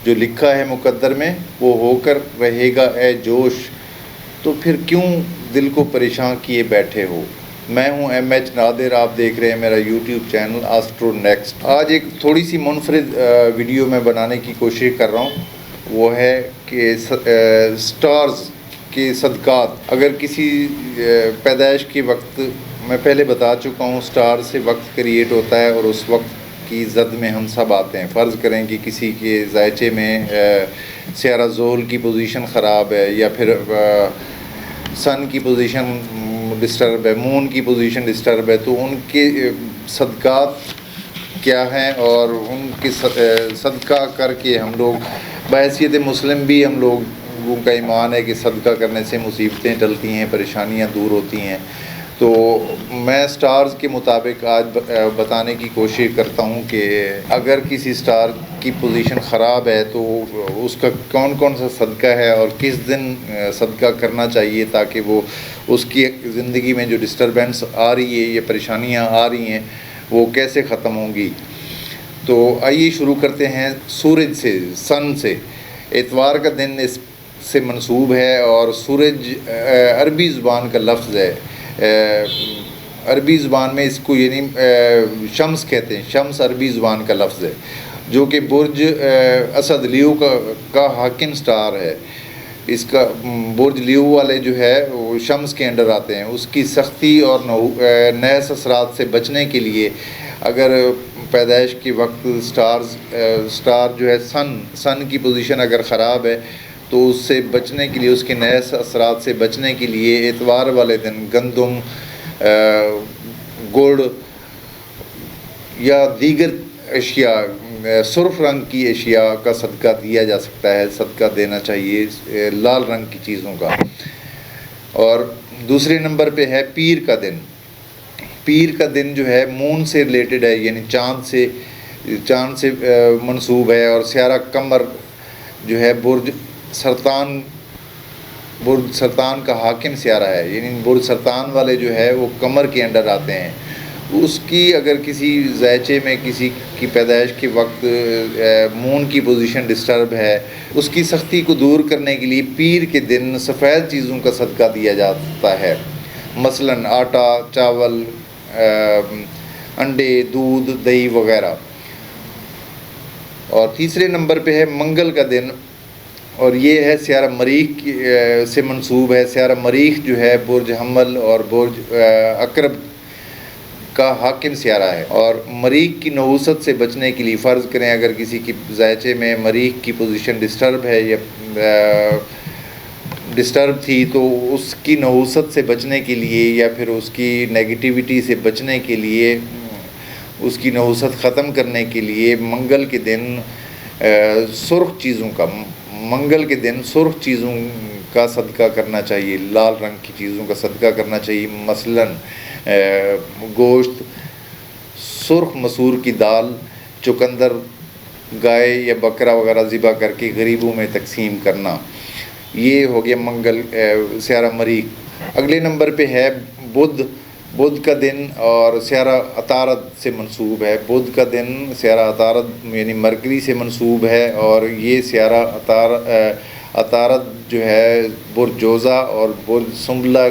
جو لکھا ہے مقدر میں وہ ہو کر رہے گا اے جوش، تو پھر کیوں دل کو پریشان کیے بیٹھے ہو۔ میں ہوں ایم ایچ نادر، آپ دیکھ رہے ہیں میرا یوٹیوب چینل آسٹرو نیکسٹ۔ آج ایک تھوڑی سی منفرد ویڈیو میں بنانے کی کوشش کر رہا ہوں، وہ ہے کہ سٹارز کے صدقات۔ اگر کسی پیدائش کے وقت، میں پہلے بتا چکا ہوں، سٹار سے وقت کریٹ ہوتا ہے اور اس وقت کی زد میں ہم سب آتے ہیں۔ فرض کریں کہ کسی کے ذائچے میں سیارہ زحل کی پوزیشن خراب ہے، یا پھر سن کی پوزیشن ڈسٹرب ہے، مون کی پوزیشن ڈسٹرب ہے، تو ان کے صدقات کیا ہیں، اور ان کے صدقہ کر کے ہم لوگ بحیثیت مسلم بھی، ہم لوگوں کا ایمان ہے کہ صدقہ کرنے سے مصیبتیں ٹلتی ہیں، پریشانیاں دور ہوتی ہیں۔ تو میں سٹارز کے مطابق آج بتانے کی کوشش کرتا ہوں کہ اگر کسی سٹار کی پوزیشن خراب ہے تو اس کا کون کون سا صدقہ ہے اور کس دن صدقہ کرنا چاہیے، تاکہ وہ اس کی زندگی میں جو ڈسٹربنس آ رہی ہے یا پریشانیاں آ رہی ہیں وہ کیسے ختم ہوں گی۔ تو آئیے شروع کرتے ہیں سورج سے، سن سے۔ اتوار کا دن اس سے منسوب ہے، اور سورج عربی زبان کا لفظ ہے۔ عربی زبان میں اس کو یعنی شمس کہتے ہیں، شمس عربی زبان کا لفظ ہے، جو کہ برج اسد لیو کا حاکم سٹار ہے۔ اس کا برج لیو والے جو ہے وہ شمس کے انڈر آتے ہیں۔ اس کی سختی اور نحس اثرات سے بچنے کے لیے اگر پیدائش کے وقت سٹار جو ہے سن کی پوزیشن اگر خراب ہے تو اس سے بچنے کے لیے، اس کے نحس اثرات سے بچنے کے لیے اتوار والے دن گندم، گڑ یا دیگر اشیاء، سرخ رنگ کی اشیاء کا صدقہ دیا جا سکتا ہے، صدقہ دینا چاہیے لال رنگ کی چیزوں کا۔ اور دوسرے نمبر پہ ہے پیر کا دن۔ پیر کا دن جو ہے مون سے ریلیٹڈ ہے، یعنی چاند سے منسوب ہے، اور سیارہ قمر جو ہے برج سرطان کا حاکم سیارہ ہے، یعنی برج سرطان والے جو ہے وہ قمر کے انڈر آتے ہیں۔ اس کی اگر کسی ذائچے میں کسی کی پیدائش کے وقت مون کی پوزیشن ڈسٹرب ہے، اس کی سختی کو دور کرنے کے لیے پیر کے دن سفید چیزوں کا صدقہ دیا جاتا ہے، مثلاً آٹا، چاول، انڈے، دودھ، دہی وغیرہ۔ اور تیسرے نمبر پہ ہے منگل کا دن، اور یہ ہے سیارہ مریخ سے منسوب ہے۔ سیارہ مریخ جو ہے برج حمل اور برج عقرب کا حاکم سیارہ ہے، اور مریخ کی نحوست سے بچنے کے لیے، فرض کریں اگر کسی کی ذائچے میں مریخ کی پوزیشن ڈسٹرب ہے یا ڈسٹرب تھی، تو اس کی نحوست سے بچنے کے لیے یا پھر اس کی نیگیٹیوٹی سے بچنے کے لیے، اس کی نحوست ختم کرنے کے لیے منگل کے دن سرخ چیزوں کا صدقہ کرنا چاہیے، لال رنگ کی چیزوں کا صدقہ کرنا چاہیے، مثلاً گوشت، سرخ مسور کی دال، چقندر، گائے یا بکرا وغیرہ ذبح کر کے غریبوں میں تقسیم کرنا۔ یہ ہو گیا منگل، سیارہ مریخ۔ اگلے نمبر پہ ہے بدھ کا دن، اور سیارہ عطارد سے منسوب ہے۔ بدھ کا دن سیارہ عطارد یعنی مرکری سے منسوب ہے، اور یہ سیارہ عطارد جو ہے برج جوزہ اور برج سنبلہ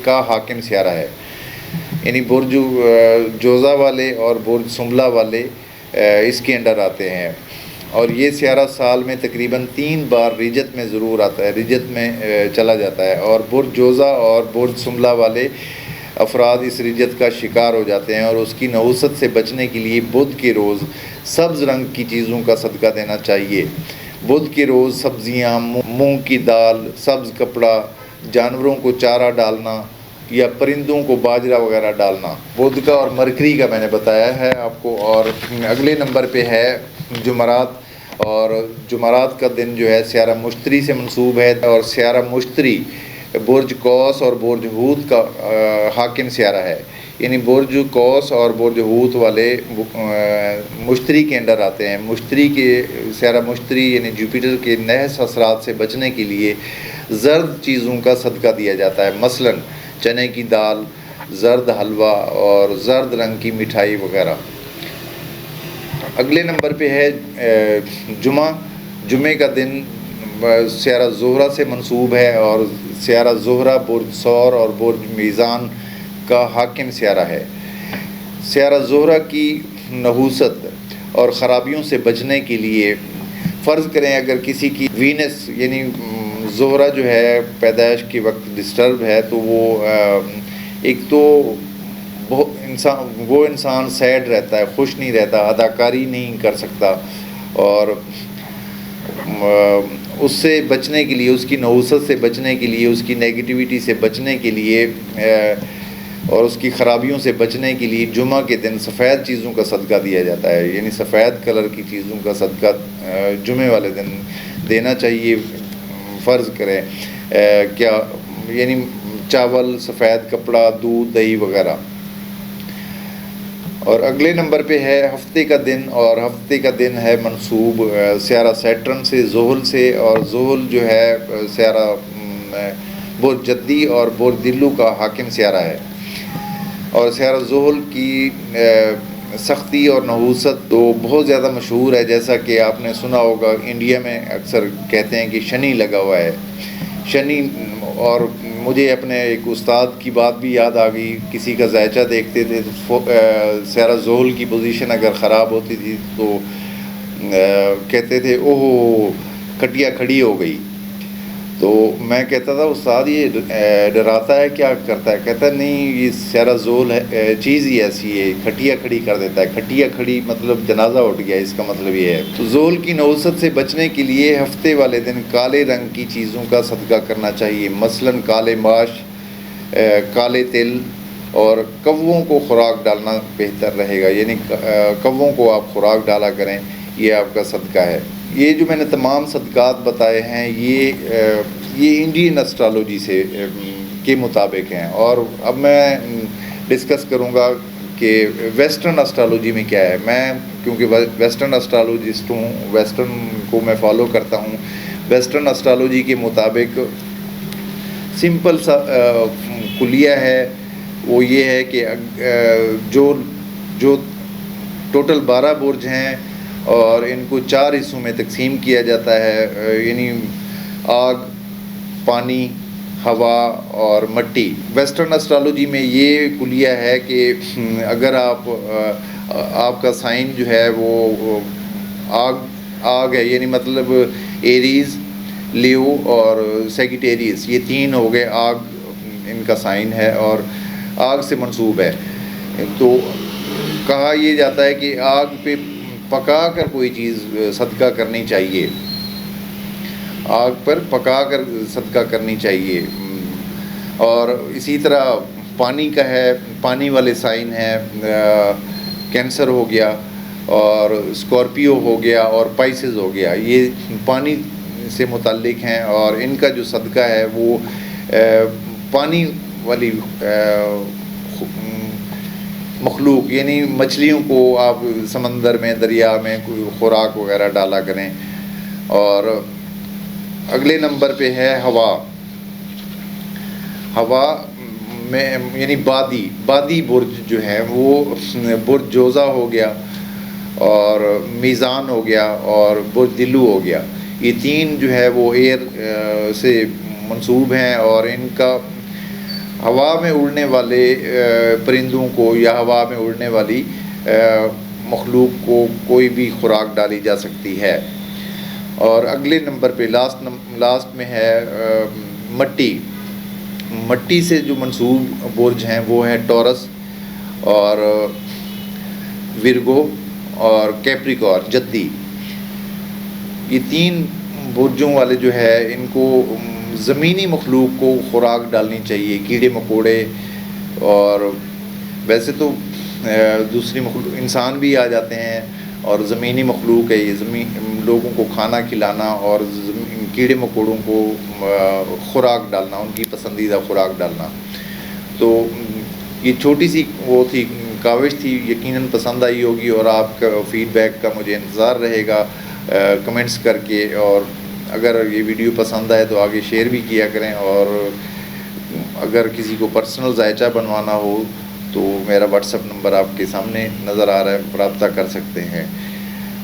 کا حاکم سیارہ ہے، یعنی برج جوزہ والے اور برج سنبلہ والے اس کے انڈر آتے ہیں۔ اور یہ سیارہ سال میں تقریباً 3 بار رجت میں ضرور آتا ہے، رجت میں چلا جاتا ہے، اور برج جوزہ اور برج سنبلہ والے افراد اس رجت کا شکار ہو جاتے ہیں، اور اس کی نحوست سے بچنے کے لیے بدھ کے روز سبز رنگ کی چیزوں کا صدقہ دینا چاہیے۔ بدھ کے روز سبزیاں، مونگ کی دال، سبز کپڑا، جانوروں کو چارہ ڈالنا یا پرندوں کو باجرہ وغیرہ ڈالنا۔ بدھ کا اور مرکری کا میں نے بتایا ہے آپ کو۔ اور اگلے نمبر پہ ہے جمعرات، اور جمعرات کا دن جو ہے سیارہ مشتری سے منسوب ہے، اور سیارہ مشتری برج قوس اور برج حوت کا حاکم سیارہ ہے، یعنی برج قوس اور برج حوت والے مشتری کے انڈر آتے ہیں۔ سیارہ مشتری یعنی جوپیٹر کے نحس اثرات سے بچنے کے لیے زرد چیزوں کا صدقہ دیا جاتا ہے، مثلاً چنے کی دال، زرد حلوہ اور زرد رنگ کی مٹھائی وغیرہ۔ اگلے نمبر پہ ہے جمعے کا دن سیارہ زہرہ سے منسوب ہے، اور سیارہ زہرہ برج ثور اور برج میزان کا حاکم سیارہ ہے۔ سیارہ زہرہ کی نحوست اور خرابیوں سے بچنے کے لیے فرض کریں اگر کسی کی وینس یعنی زہرہ جو ہے پیدائش کے وقت ڈسٹرب ہے، تو وہ ایک تو وہ انسان سیڈ رہتا ہے، خوش نہیں رہتا، اداکاری نہیں کر سکتا، اور اس سے بچنے کے لیے، اس کی نحوست سے بچنے کے لیے، اس کی نیگیٹیوٹی سے بچنے کے لیے اور اس کی خرابیوں سے بچنے کے لیے جمعہ کے دن سفید چیزوں کا صدقہ دیا جاتا ہے، یعنی سفید کلر کی چیزوں کا صدقہ جمعے والے دن دینا چاہیے۔ فرض کریں کیا یعنی چاول، سفید کپڑا، دودھ، دہی وغیرہ۔ اور اگلے نمبر پہ ہے ہفتے کا دن، اور ہفتے کا دن ہے منسوب سیارہ سیٹرن سے، زحل سے، اور زحل جو ہے سیارہ برج جدی اور برج دلو کا حاکم سیارہ ہے۔ اور سیارہ زحل کی سختی اور نحوست تو بہت زیادہ مشہور ہے، جیسا کہ آپ نے سنا ہوگا انڈیا میں اکثر کہتے ہیں کہ شنی لگا ہوا ہے، شنی۔ اور مجھے اپنے ایک استاد کی بات بھی یاد آ گئی، کسی کا ذائچہ دیکھتے تھے تو سیارہ زحل کی پوزیشن اگر خراب ہوتی تھی تو کہتے تھے اوہ کھٹیا کھڑی ہو گئی۔ تو میں کہتا تھا استاد یہ ڈراتا ہے کیا کرتا ہے؟ کہتا ہے نہیں، یہ سیارہ زحل ہے، چیز ہی ایسی ہے، کھٹیا کھڑی کر دیتا ہے۔ کھٹیا کھڑی مطلب جنازہ اٹھ گیا، اس کا مطلب یہ ہے۔ تو زحل کی نحوست سے بچنے کے لیے ہفتے والے دن کالے رنگ کی چیزوں کا صدقہ کرنا چاہیے، مثلاً کالے ماش، کالے تل، اور کووں کو خوراک ڈالنا بہتر رہے گا، یعنی کووں کو آپ خوراک ڈالا کریں، یہ آپ کا صدقہ ہے۔ یہ جو میں نے تمام صدقات بتائے ہیں یہ انڈین اسٹرالوجی سے کے مطابق ہیں، اور اب میں ڈسکس کروں گا کہ ویسٹرن اسٹرالوجی میں کیا ہے۔ میں کیونکہ ویسٹرن اسٹرالوجسٹ ہوں، ویسٹرن کو میں فالو کرتا ہوں۔ ویسٹرن اسٹرالوجی کے مطابق سمپل سا کلیہ ہے، وہ یہ ہے کہ جو ٹوٹل 12 برج ہیں اور ان کو 4 حصوں میں تقسیم کیا جاتا ہے، یعنی آگ، پانی، ہوا اور مٹی۔ ویسٹرن اسٹرالوجی میں یہ کلیہ ہے کہ اگر آپ کا سائن جو ہے وہ آگ ہے، یعنی مطلب ایریز، لیو اور سیگیٹیریس، یہ 3 ہو گئے، آگ ان کا سائن ہے اور آگ سے منسوب ہے، تو کہا یہ جاتا ہے کہ آگ پہ پکا کر کوئی چیز صدقہ کرنی چاہیے، آگ پر پکا کر صدقہ کرنی چاہیے۔ اور اسی طرح پانی کا ہے، پانی والے سائن ہیں، کینسر ہو گیا اور اسکارپیو ہو گیا اور پائسز ہو گیا، یہ پانی سے متعلق ہیں، اور ان کا جو صدقہ ہے وہ پانی والی مخلوق یعنی مچھلیوں کو آپ سمندر میں، دریا میں کوئی خوراک وغیرہ ڈالا کریں۔ اور اگلے نمبر پہ ہے ہوا میں یعنی بادی برج جو ہے وہ برج جوزہ ہو گیا اور میزان ہو گیا اور برج دلو ہو گیا، یہ 3 جو ہے وہ ایئر سے منسوب ہیں، اور ان کا ہوا میں اڑنے والے پرندوں کو یا ہوا میں اڑنے والی مخلوق کو کوئی بھی خوراک ڈالی جا سکتی ہے۔ اور اگلے نمبر پہ لاسٹ میں ہے مٹی سے جو منسوب برج ہیں وہ ہے ٹورس اور ورگو اور کیپریکارن جدی، یہ 3 برجوں والے جو ہے ان کو زمینی مخلوق کو خوراک ڈالنی چاہیے، کیڑے مکوڑے، اور ویسے تو دوسری مخلوق انسان بھی آ جاتے ہیں، اور زمینی مخلوق ہے یہ، لوگوں کو کھانا کھلانا اور کیڑے مکوڑوں کو خوراک ڈالنا، ان کی پسندیدہ خوراک ڈالنا۔ تو یہ چھوٹی سی وہ تھی کاوش تھی، یقیناً پسند آئی ہوگی، اور آپ کا فیڈ بیک کا مجھے انتظار رہے گا کمنٹس کر کے، اور اگر یہ ویڈیو پسند آئے تو آگے شیئر بھی کیا کریں، اور اگر کسی کو پرسنل ذائچہ بنوانا ہو تو میرا واٹس ایپ نمبر آپ کے سامنے نظر آ رہا ہے، رابطہ کر سکتے ہیں۔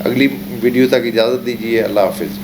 اگلی ویڈیو تک اجازت دیجیے. اللہ حافظ.